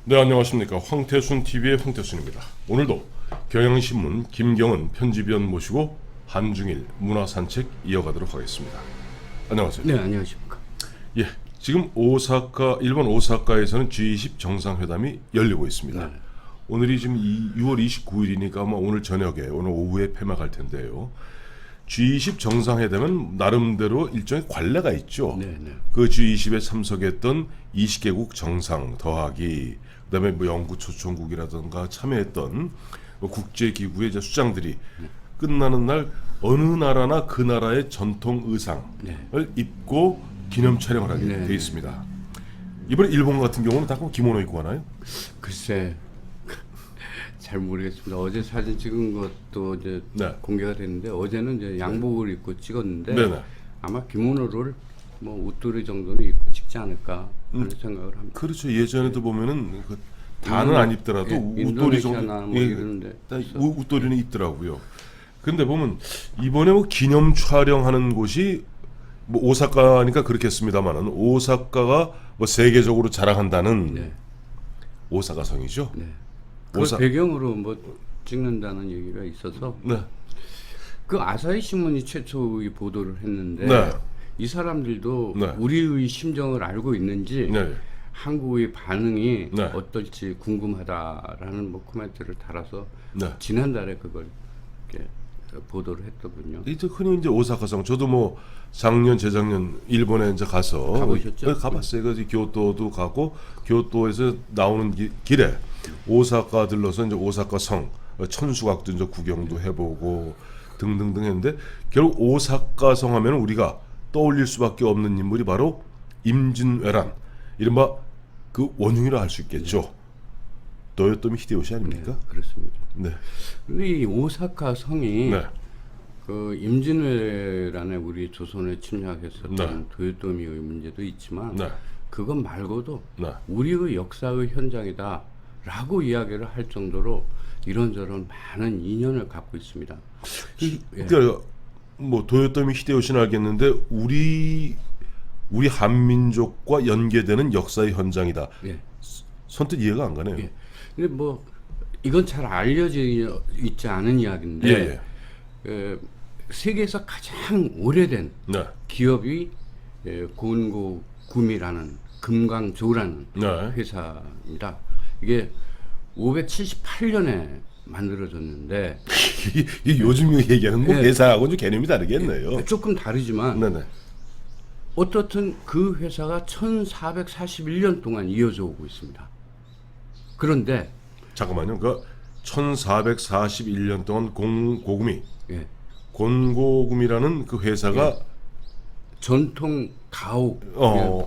네, 안녕하십니까. 황태순 TV의 황태순입니다. 오늘도 경향신문 김경은 편집위원 모시고 한중일 문화산책 이어가도록 하겠습니다. 안녕하세요. 네, 안녕하십니까. 예, 지금 오사카, 일본 오사카에서는 G20 정상회담이 열리고 있습니다. 네. 오늘이 지금 6월 29일이니까 아마 오늘 저녁에, 오늘 오후에 폐막할 텐데요. G20 정상회담은 나름대로 일종의 관례가 있죠. 네, 네. 그 G20에 참석했던 20개국 정상 더하기 그다음에 뭐 영구 초청국이라든가 참여했던 뭐 국제기구의 이제 수장들이 끝나는 날 어느 나라나 그 나라의 전통 의상을 입고 기념 촬영을 하게 네. 돼 있습니다. 이번에 일본 같은 경우는 다 기모노 입고 가나요? 글쎄, 잘 모르겠습니다. 어제 사진 찍은 것도 이제 네. 공개가 됐는데 어제는 이제 양복을 입고 찍었는데 네네. 아마 기모노를 뭐 옷도리 정도는 입고 찍지 않을까 하는 생각을 합니다. 그렇죠. 예전에도 보면은 그 다는 안 입더라도 예, 웃도리 정도 인도네시아나 뭐 이러는데 웃도리는 입더라고요. 근데 보면 이번에 뭐 기념 촬영하는 곳이 뭐 오사카니까 그렇겠습니다만은 오사카가 뭐 세계적으로 자랑한다는 네. 오사카 성이죠. 네. 그 배경으로 뭐 찍는다는 얘기가 있어서 네. 그 아사히 신문이 최초의 보도를 했는데 네. 이 사람들도 네. 우리의 심정을 알고 있는지 네. 한국의 반응이 네. 어떨지 궁금하다라는 뭐 코멘트를 달아서 네. 지난달에 그걸 이렇게 보도를 했더군요. 이제 흔히 이제 오사카 성 저도 뭐 작년 재작년 일본에 이제 가서 가보셨죠? 네, 가봤어요. 그래서 교토도 가고 교토에서 나오는 길에 오사카 들러서 이제 오사카 성 천수각도 이제 구경도 해보고 등등등 했는데 결국 오사카 성 하면 우리가 떠올릴 수밖에 없는 인물이 바로 임진왜란 이른바 그 원흉이라 할 수 있겠죠. 도요토미 히데요시 아닙니까? 네, 그렇습니다. 네. 근데 이 오사카 성이 네. 그 임진왜란에 우리 조선에 침략했었던 네. 도요토미의 문제도 있지만 네. 그것 말고도 네. 우리의 역사의 현장이다라고 이야기를 할 정도로 이런저런 많은 인연을 갖고 있습니다. 그러니까 뭐 도요토미 히데요시는 알겠는데 우리 한민족과 연계되는 역사의 현장이다. 예. 선뜻 이해가 안 가네요. 예. 근데 뭐 이건 잘 알려져 있지 않은 이야기인데 예, 세계에서 가장 오래된 네. 기업이 곤고구미라는 금강조라는 네. 회사입니다. 이게 578년에 만들어졌는데 이 요즘 얘기하는 뭐 예. 회사하고 좀 개념이 다르겠네요. 조금 다르지만 네네. 어떻든 그 회사가 1441년 동안 이어져 오고 있습니다. 그런데 잠깐만요. 그 1441년 동안 고구미 예, 곤고구미라는 그 회사가 전통 가옥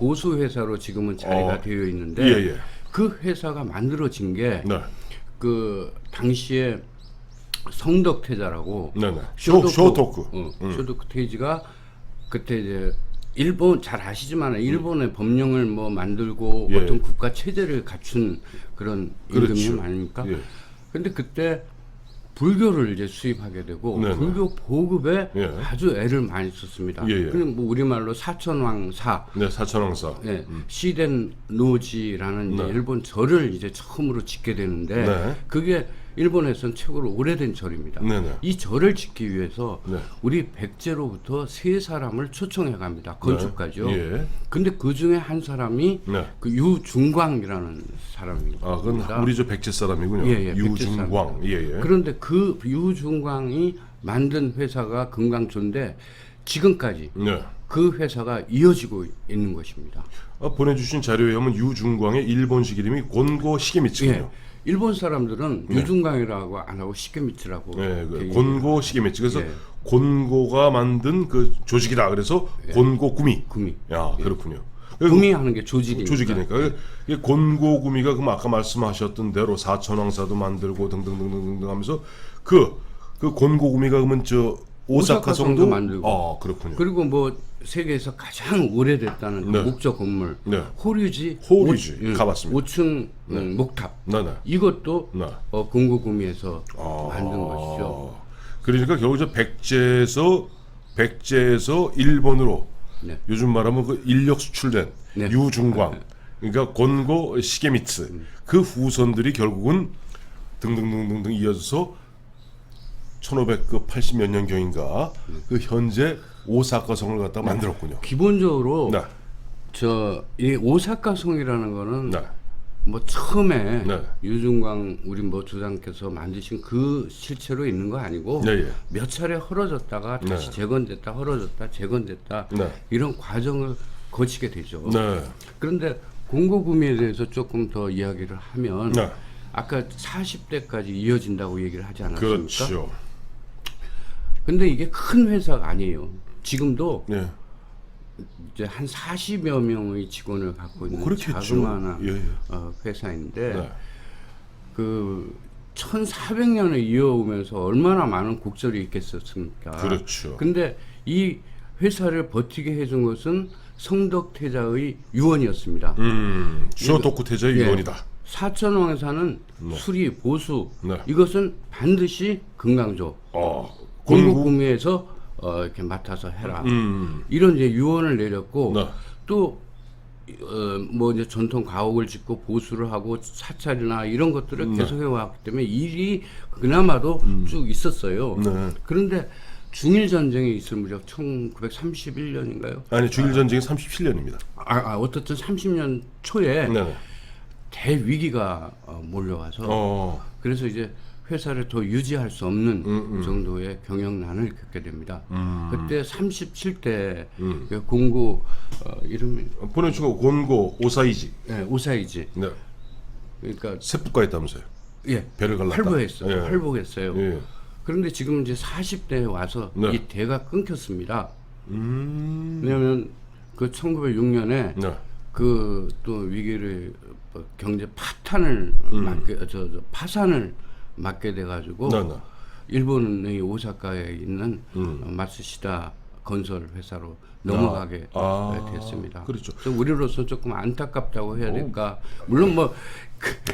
보수 회사로 지금은 자리가 되어 있는데 예. 그 회사가 만들어진 게 네. 그 당시에 성덕태자라고 네네. 쇼토쿠 쇼토쿠. 쇼토쿠 테이지가 그때 이제 일본 잘 아시지만 일본의 법령을 뭐 만들고 예. 어떤 국가 체제를 갖춘 그런 그렇죠. 임금님 아닙니까? 예. 근데 그때 불교를 이제 수입하게 되고 네네. 불교 보급에 예. 아주 애를 많이 썼습니다. 예. 그럼 뭐 우리말로 사천왕사, 네, 사천왕사. 예, 시덴 노지라는 이제 네. 일본 절을 이제 처음으로 짓게 되는데 네. 그게 일본에서는 최고로 오래된 절입니다. 네네. 이 절을 짓기 위해서 네. 우리 백제로부터 세 사람을 초청해 갑니다. 건축가죠. 예. 근데 그 중에 한 사람이 네. 그 유중광이라는 사람입니다. 아, 그건 우리 저 백제 사람이군요. 예, 유중광. 예. 그런데 그 유중광이 만든 회사가 금강조인데 지금까지 네. 그 회사가 이어지고 있는 것입니다. 보내주신 자료에 하면 유중광의 일본식 이름이 곤고 시게미츠군요. 예. 일본 사람들은 유중광이라고 안 하고 시게미츠라고. 네, 그 되게 곤고 시게미츠. 그래서 예. 곤고가 만든 그 조직이다. 그래서 곤고 구미. 구미. 야, 그렇군요. 구미하는 게 조직이니까. 조직이니까. 이 곤고 구미가 그럼 아까 말씀하셨던 대로 사천왕사도 만들고 등등등등등 하면서 그 곤고 구미가 그러면 저 오사카 성도 만들고. 아, 그렇군요. 그리고 뭐 세계에서 가장 오래됐다는 그 네. 목조 건물 네. 호류지 가봤습니다. 5층 목탑 네네. 이것도 네. 공고구미에서 만든 것이죠. 그러니까 결국 저 백제에서 일본으로 네. 요즘 말하면 그 인력 수출된 네. 유중광 그러니까 곤고 시게미츠 그 후손들이 결국은 등등등등등 이어져서 1580 몇 년경인가 그 현재 오사카 성을 갖다 만들었군요. 기본적으로 네. 이 오사카 성이라는 거는 네. 뭐 처음에 네. 유중광 우리 뭐 주장께서 만드신 그 실체로 있는 거 아니고 네, 예. 몇 차례 헐어졌다가 다시 네. 재건됐다 헐어졌다 재건됐다 네. 이런 과정을 거치게 되죠. 네. 그런데 공고구미에 대해서 조금 더 이야기를 하면 네. 아까 40대까지 이어진다고 얘기를 하지 않았습니까? 그렇죠. 근데 이게 큰 회사가 아니에요. 지금도 네. 이제 한 40여 명의 직원을 갖고 있는 그렇겠죠. 자그마한 예, 예. 회사인데 네. 그 1400년을 이어오면서 얼마나 많은 곡절이 있겠었습니까? 그렇죠. 근데 이 회사를 버티게 해준 것은 성덕태자의 유언이었습니다. 수도토쿠 태자의 예. 유언이다. 사천왕사는 네. 수리 보수 네. 이것은 반드시 금강조 공구. 공고구미에서 이렇게 맡아서 해라. 음. 이런 이제 유언을 내렸고 네. 또 뭐 이제 전통 가옥을 짓고 보수를 하고 사찰이나 이런 것들을 계속해 왔기 때문에 일이 그나마도 쭉 있었어요. 네. 그런데 중일 전쟁이 있을 무렵 1931년인가요? 아니 중일 전쟁이 37년입니다. 어떻든 30년 초에 네. 대위기가 몰려와서 그래서 이제 회사를 더 유지할 수 없는 정도의 경영난을 겪게 됩니다. 그때 37대 공고 이름이 보내주신 거 곤고 오사이지. 네, 오사이지. 네. 그러니까 세부가 있다면서요. 예, 배를 갈랐다. 활보했어요. 예. 활보했어요. 예. 그런데 지금 이제 40대에 와서 네. 이 대가 끊겼습니다. 왜냐하면 그 1906년에 네. 그 또 위기를 경제 파탄을 맞게 파산을 맞게 돼가지고 네, 네. 일본의 오사카에 있는 마츠시다 건설 회사로 넘어가게 됐습니다. 그렇죠. 그래서 우리로서 조금 안타깝다고 해야 될까? 물론 뭐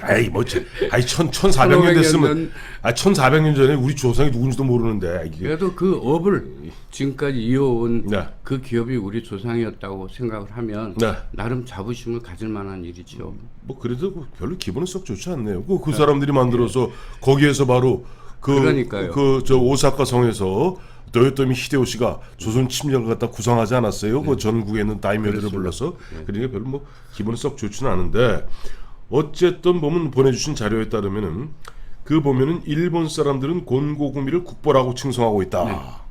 아이 뭐, 1400년 됐으면, 1400년 전에 우리 조상이 누군지도 모르는데 이게. 그래도 그 업을 지금까지 이어온 네. 그 기업이 우리 조상이었다고 생각을 하면 네. 나름 자부심을 가질 만한 일이죠. 뭐 그래도 별로 기분은 썩 좋지 않네요. 그 사람들이 만들어서 거기에서 바로 그러니까요. 저 오사카 성에서 도요토미 히데요시가 조선 침략을 갖다 구상하지 않았어요. 그 전국에 있는 다이묘들을 불러서. 그러니까 별로 뭐 기분은 썩 좋지는 않은데 어쨌든 보면 보내주신 자료에 따르면은 그 보면은 일본 사람들은 곤고구미를 국보라고 칭송하고 있다.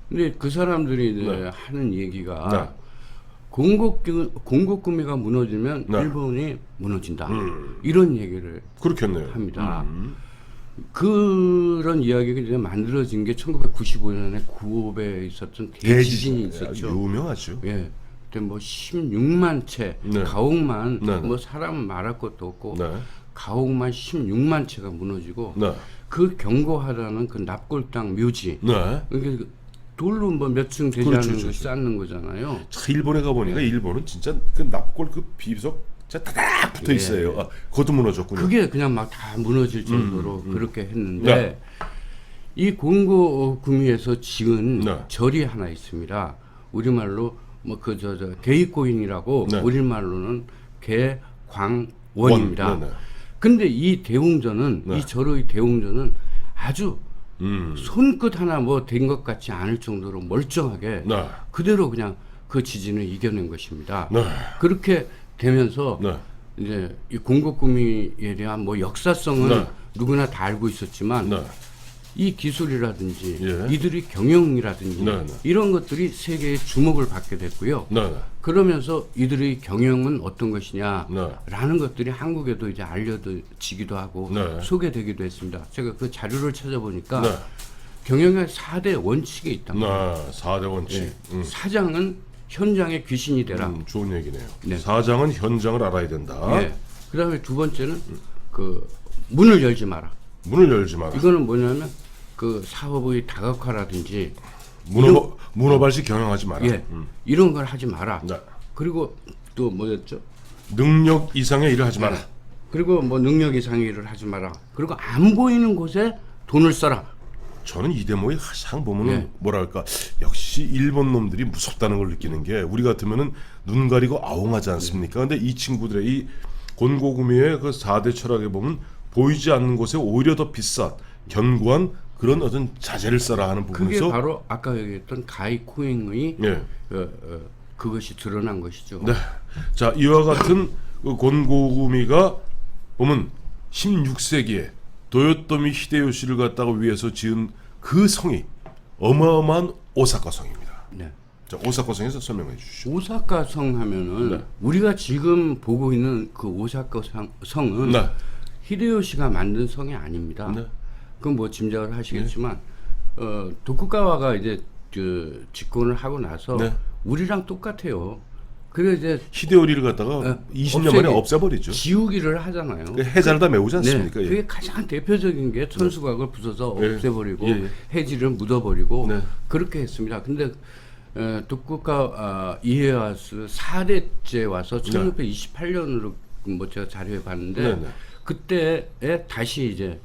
근데 그 사람들이 이제 네. 하는 얘기가 네. 공국구미가 무너지면 네. 일본이 무너진다. 이런 얘기를 그렇겠네요. 합니다. 그런 이야기가 이제 만들어진 게 1995년에 구읍에 있었던 대지진이 있었죠. 유명하죠. 예. 그때 뭐 16만 채 네. 가옥만 네. 뭐 사람은 말할 것도 없고 네. 가옥만 16만 채가 무너지고 네. 그 경고하다는 그 납골당 묘지 네. 이게 돌로 뭐 몇 층 되지 그렇죠, 않는 걸 그렇죠. 쌓는 거잖아요. 차 일본에 가보니까 일본은 진짜 그 납골 그 비석 진짜 다닥 붙어 있어요. 그것도 무너졌군요. 그게 그냥 막 다 무너질 정도로 그렇게 했는데 네. 이 공고구미에서 지은 네. 절이 하나 있습니다. 우리말로 뭐 그 저 개익고인이라고 네. 우리말로는 개광원입니다. 네, 네. 근데 이 대웅전은 네. 이 절의 대웅전은 아주 손끝 하나 뭐 된 것 같지 않을 정도로 멀쩡하게 네. 그대로 그냥 그 지진을 이겨낸 것입니다. 네. 그렇게 되면서 네. 이제 이 공고구미에 대한 뭐 역사성은 네. 누구나 다 알고 있었지만 네. 이 기술이라든지 예. 이들의 경영이라든지 네, 네. 이런 것들이 세계의 주목을 받게 됐고요. 네. 그러면서 이들의 경영은 어떤 것이냐라는 네. 것들이 한국에도 이제 알려지기도 하고 네. 소개되기도 했습니다. 제가 그 자료를 찾아보니까 네. 경영의 4대 원칙이 있다. 네. 4대 원칙. 사장은 현장의 귀신이 되라. 좋은 얘기네요. 네. 사장은 현장을 알아야 된다. 예. 그다음에 두 번째는 그 문을 열지 마라. 문을 열지 마라. 이거는 뭐냐면 그 사업의 다각화라든지 문어발식 경영하지 마라. 예, 이런 걸 하지 마라. 네. 그리고 또 뭐였죠? 능력 이상의 일을 하지 마라. 그리고 뭐 능력 이상의 일을 하지 마라. 그리고 안 보이는 곳에 돈을 써라. 저는 이 대목에 항상 보면은 예. 뭐랄까 역시 일본 놈들이 무섭다는 걸 느끼는 게 우리 같으면은 눈 가리고 아웅하지 않습니까? 근데 이 친구들의 이 곤고구미의 그 4대 철학에 보면 보이지 않는 곳에 오히려 더 비싼 견고한 그런 어떤 자재를 써라 하는 그게 부분에서 바로 아까 얘기했던 가이코잉의 예. 그것이 드러난 것이죠. 네. 자, 이와 같은 그 곤고구미가 보면 16세기에 도요토미 히데요시를 갖다가 위해서 지은 그 성이 어마어마한 오사카 성입니다. 네. 자, 오사카 성에서 설명해 주시죠. 오사카 성 하면은 네. 우리가 지금 보고 있는 그 오사카 성은 네. 히데요시가 만든 성이 아닙니다. 네. 그건 뭐 짐작을 하시겠지만 도쿠가와가 이제 그 집권을 하고 나서 네. 우리랑 똑같아요. 그래 이제 히데요리를 갖다가 20년 만에 없애버리죠. 지우기를 하잖아요. 그 해자를 다 메우지 않습니까? 네, 예. 그게 가장 대표적인 게 천수각을 부숴서 예. 없애버리고 예. 해지를 묻어버리고 네. 그렇게 했습니다. 근데 도쿠가 이에야스 4대째 와서 1628년으로 뭐 제가 자료에 봤는데 네, 네. 그때에 다시 이제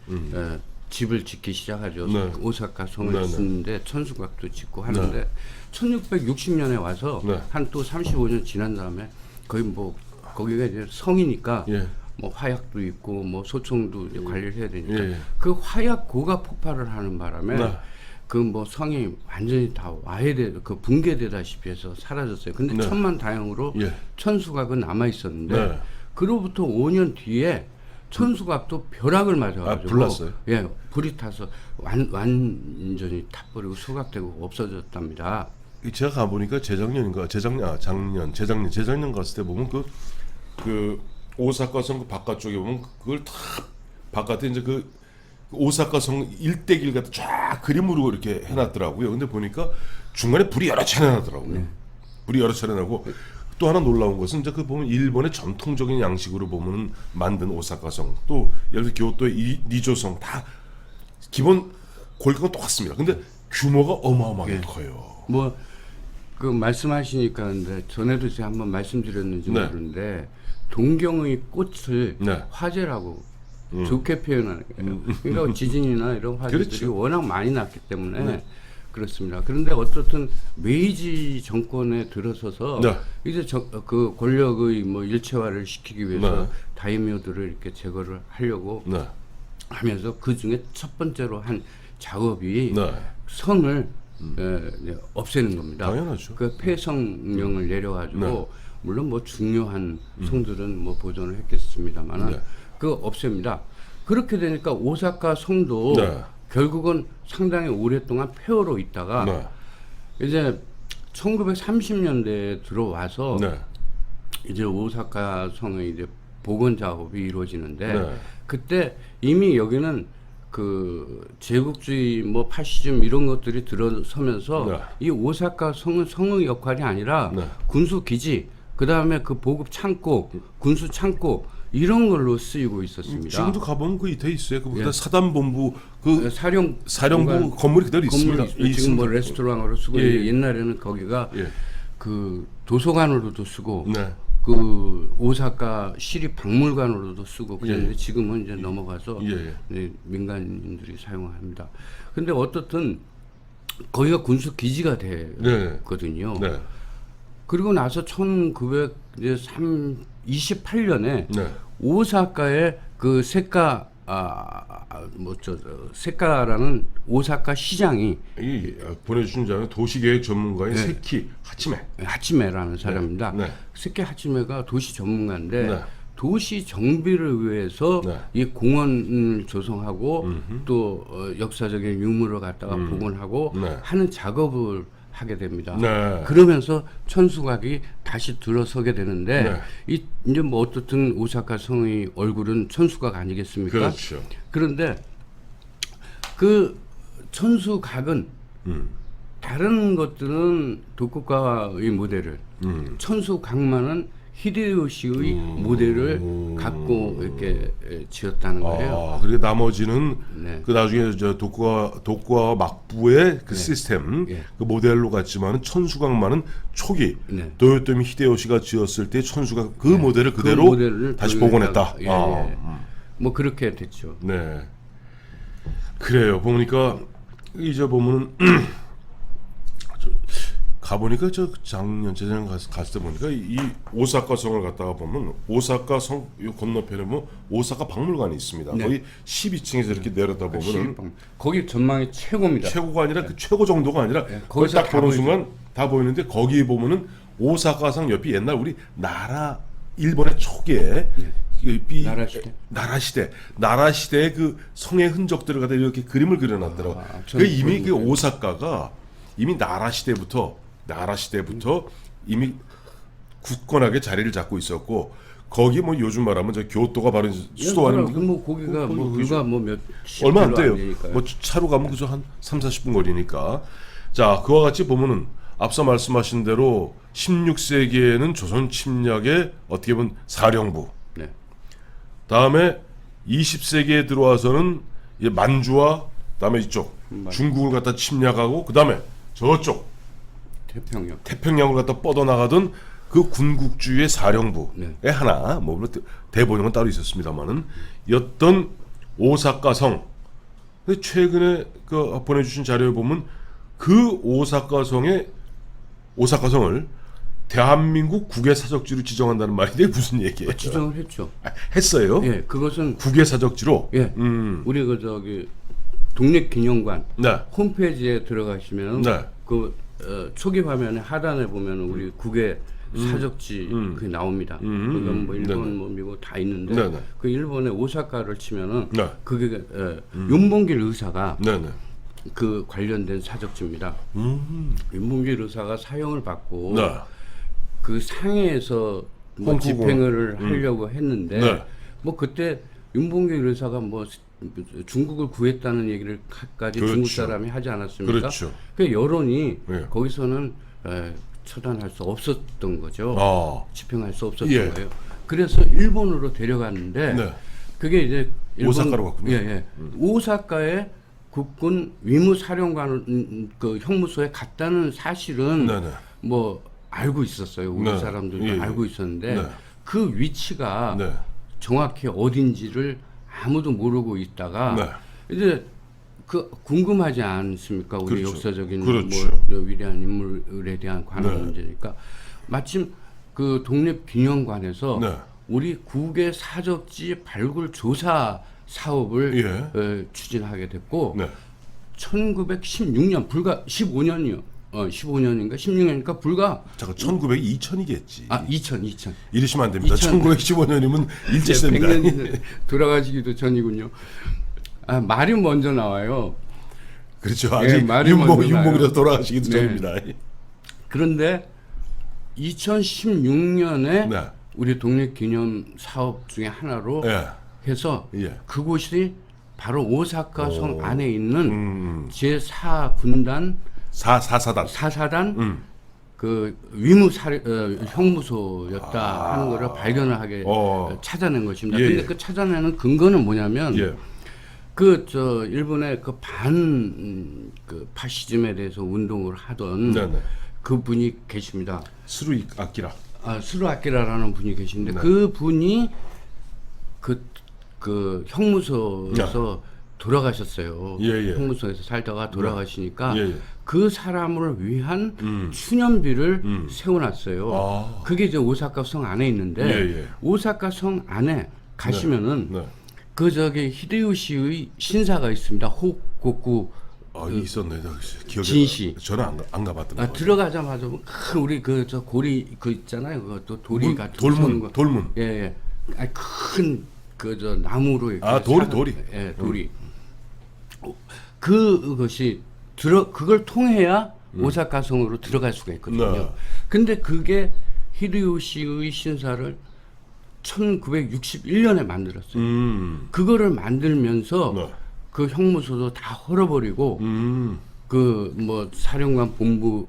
집을 짓기 시작하죠. 네. 오사카 성을 네, 네. 짓는데 천수각도 짓고 하는데 1660년에 와서 네. 한 또 35년 지난 다음에 거의 뭐 거기가 이제 성이니까 예. 뭐 화약도 있고 뭐 소총도 이제 관리를 해야 되니까 예. 그 화약고가 폭발을 하는 바람에 네. 그 뭐 성이 완전히 다 와해돼 그 붕괴되다시피 해서 사라졌어요. 근데 네. 천만다행으로 예. 천수각은 남아 있었는데 네. 그로부터 5년 뒤에 천수각도 벼락을 맞아가지고 불났어요? 예, 불이 타서 완전히 타버리고 소각되고 없어졌답니다. 제가 가보니까 재작년 갔을 때 보면 그 오사카 성 그 바깥쪽에 보면 그걸 다 바깥에 이제 그 오사카 성 일대길 같은 쫙 그림으로 이렇게 해놨더라고요. 근데 보니까 중간에 불이 여러 차례 나더라고요. 불이 여러 차례 나고 또 하나 놀라운 것은 이제 그 보면 일본의 전통적인 양식으로 보면 만든 오사카 성, 또 예를 들어 교토의 니조성 다 기본 골격은 똑같습니다. 근데 규모가 어마어마하게 커요. 뭐 그 말씀하시니까 근데 전에도 제가 한번 말씀드렸는지 네. 모르는데 동경의 꽃을 네. 화재라고 좋게 표현하는 거예요. 그러니까 지진이나 이런 화재들이 그렇죠. 워낙 많이 났기 때문에 네. 그렇습니다. 그런데 어떻든 메이지 정권에 들어서서 네. 이제 그 권력의 뭐 일체화를 시키기 위해서 네. 다이묘들을 이렇게 제거를 하려고 네. 하면서 그 중에 첫 번째로 한 작업이 네. 성을 이제 없애는 겁니다. 당연하죠. 그 폐성령을 내려가지고 네. 물론 뭐 중요한 성들은 뭐 보존을 했겠습니다만 네. 그 없앱니다. 그렇게 되니까 오사카 성도 네. 결국은 상당히 오랫동안 폐허로 있다가 네. 이제 1930년대에 들어와서 네. 이제 오사카 성의 이제 복원 작업이 이루어지는데 네. 그때 이미 여기는 그 제국주의 뭐 파시즘 이런 것들이 들어서면서 네. 이 오사카 성은 성의 역할이 아니라 네. 군수 기지 그다음에 그 보급 창고 군수 창고 이런 걸로 쓰이고 있었습니다. 지금도 가보면 그 돼 있어요. 그 예. 사단본부 그 사령부 건물이 그대로 있습니다. 지금 뭐 레스토랑으로 쓰고 예, 예. 옛날에는 거기가 예. 그 도서관으로도 쓰고 네. 그 오사카 시립박물관으로도 쓰고 그랬는데 예. 지금은 이제 넘어가서 예. 네, 민간인들이 사용합니다. 근데 어떻든 거기가 군수 기지가 됐거든요. 네. 그리고 나서 1928년에 네. 오사카의 그 세카라는 오사카 시장이 이 보내주신 자는 도시계획 전문가인 네. 세키 하치메. 하치메라는 사람입니다. 네. 세키 하치메가 도시 전문가인데 네. 도시 정비를 위해서 네. 이 공원을 조성하고 또 역사적인 유물을 갖다가 복원하고 네. 하는 작업을 하게 됩니다. 네. 그러면서 천수각이 다시 들어서게 되는데 네. 이제 뭐 어떻든 오사카 성의 얼굴은 천수각 아니겠습니까? 그렇죠. 그런데 그 천수각은 다른 것들은 도쿠가와의 모델을 천수각만은 히데요시의 모델을 갖고 이렇게 지었다는 거예요. 그리고 나머지는 네. 그 나중에 저 도쿠가와 막부의 그 시스템 예. 그 모델로 갔지만은 천수각만은 초기 네. 도요토미 히데요시가 지었을 때 천수각 그 모델을 그대로 모델을 다시 거기에다가, 복원했다. 예. 뭐 그렇게 됐죠. 네. 그래요. 보니까 이제 보면은 가보니까 저 작년 재작년 갔을 때 보니까 이 오사카 성을 갔다가 보면 오사카 성 요 건너편에 뭐 오사카 박물관이 있습니다. 네. 거의 12층에서 이렇게 내려다 보면은 거기 전망이 최고입니다. 최고가 아니라 그 최고 정도가 아니라 네, 거기 거기서 딱 다 보는 보이죠. 순간 다 보이는데 거기 보면은 오사카성 옆이 옛날 우리 일본의 초기에 이 나라 시대의 그 성의 흔적들을 갖다 이렇게 그림을 그려놨더라고. 그 이미 그 오사카가 이미 나라 시대부터 이미 굳건하게 자리를 잡고 있었고 거기 뭐 요즘 말하면 저 교토가 바로 수도 아닙니까? 뭐 거기가 뭐 불과 뭐몇 얼마 안 돼요. 뭐 차로 가면 그저 한 3-40분 거리니까. 자, 그와 같이 보면은 앞서 말씀하신 대로 16세기에는 조선 침략의 어떻게 보면 사령부. 네. 다음에 20세기에 들어와서는 이 만주와 다음에 이쪽 중국을 갖다 침략하고 그다음에 저쪽 태평양을 갖다 뻗어나가던 그 군국주의의 사령부의 네. 하나, 뭐 물론 대본령은 따로 있었습니다만은 였던 오사카 성. 근데 최근에 그 보내주신 자료에 보면 그 오사카 성을 대한민국 국외 사적지로 지정한다는 말인데 무슨 얘기예요? 지정을 했죠. 했어요? 예, 그것은 국외 사적지로. 예, 우리 그 저기 독립기념관 네. 홈페이지에 들어가시면 네. 그 초기 화면에 하단에 보면 우리 국외 사적지 그게 나옵니다. 그건 뭐 일본, 네네. 뭐 미국 다 있는데 네네. 그 일본의 오사카를 치면은 네. 그게 윤봉길 의사가 네네. 그 관련된 사적지입니다. 윤봉길 의사가 사형을 받고 네. 그 상해에서 뭐 홍콩. 집행을 하려고 했는데 네. 뭐 그때 윤봉길 의사가 뭐 중국을 구했다는 얘기를까지 그렇죠. 중국 사람이 하지 않았습니까? 그렇죠. 그 여론이 네. 거기서는 처단할 수 없었던 거죠. 아. 집행할 수 없었던 예. 거예요. 그래서 일본으로 데려갔는데 네. 그게 이제 오사카로 갔군요. 예, 예. 오사카에 국군 위무사령관 그 형무소에 갔다는 사실은 네네. 뭐 알고 있었어요. 우리 네. 사람들도 예, 예. 알고 있었는데 네. 그 위치가 네. 정확히 어딘지를 아무도 모르고 있다가 네. 이제 그 궁금하지 않습니까? 우리 그렇죠. 역사적인 그렇죠. 뭐 위대한 인물에 대한 관한 네. 문제니까 마침 그 독립기념관에서 네. 우리 국외 사적지 발굴 조사 사업을 예. 추진하게 됐고 네. 1916년 불과 15년이요. 15년인가 16년이니까 불과 잠깐 1900이 2000이겠지. 2000. 이러시면 안 됩니다. 2000. 1915년이면 일제시대입니다. 100년 돌아가시기도 전이군요. 말이 먼저 나와요. 그렇죠. 아직 말이 먼저 나와요. 윤목이라서 돌아가시기도 네. 전입니다. 그런데 2016년에 네. 우리 독립기념 사업 중에 하나로 예. 해서 예. 그곳이 바로 오사카 성 안에 있는 제4군단 사사단. 사사단 그 형무소였다 하는 거를 발견을 하게 찾아낸 것입니다. 예, 근데 예. 그 찾아내는 근거는 뭐냐면 예. 그 일본의 그 그 파시즘에 대해서 운동을 하던 네네. 그분이 계십니다. 스루이 아키라. 스루 아키라라는 분이 계신데 네. 그 분이 그 형무소에서 돌아가셨어요. 예, 예. 형무소에서 살다가 돌아가시니까 예, 예. 그 사람을 위한 추념비를 세워놨어요. 아. 그게 이제 오사카 성 안에 있는데 예, 예. 오사카 성 안에 가시면은 네. 그 히데요시의 신사가 있습니다. 호곡구 있었네. 기억이 진시. 저는 안 가봤던 거. 들어가자마자 큰 우리 고리 있잖아요. 그것도 돌이 같은 돌문. 돌문. 예. 큰 나무로 이렇게 돌이. 예, 돌이. 그것이 그걸 통해야 오사카 성으로 들어갈 수가 있거든요. 네. 근데 그게 히데요시의 신사를 1961년에 만들었어요. 그거를 만들면서 네. 그 형무소도 다 헐어버리고 그 뭐 사령관 본부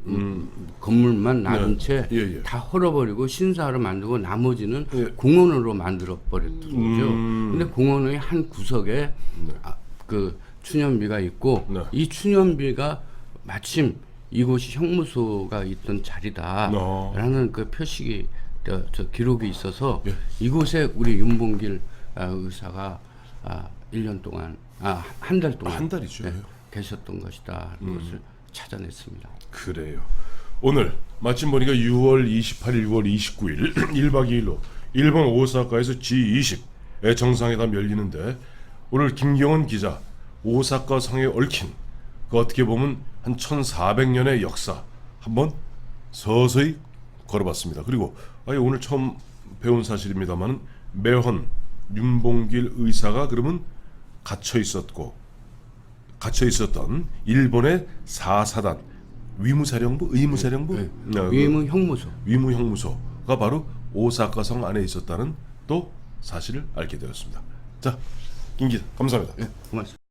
건물만 놔둔 채 다 헐어버리고 신사를 만들고 나머지는 공원으로 만들어 버렸던 거죠. 근데 공원의 한 구석에 그 추념비가 있고 이 추념비가 마침 이곳이 형무소가 있던 자리다라는 그 표식이 기록이 있어서 이곳에 우리 윤봉길 의사가 1년 동안 한 달 동안 한 달이죠. 계셨던 것이다. 그것을 찾아냈습니다. 그래요. 오늘 마침 보니까 6월 28일, 6월 29일 1박 2일로 일본 오사카에서 G20의 정상회담 열리는데 오늘 김경원 기자 오사카 성에 얽힌 그 어떻게 보면 한 1400년의 역사 한번 서서히 걸어봤습니다. 그리고 오늘 처음 배운 사실입니다만 매헌 윤봉길 의사가 그러면 갇혀 있었던 일본의 4사단 위무사령부, 의무사령부, 위문 형무소. 위무형무소가 바로 오사카성 안에 있었다는 또 사실을 알게 되었습니다. 자, 김 기자 감사합니다. 고맙습니다.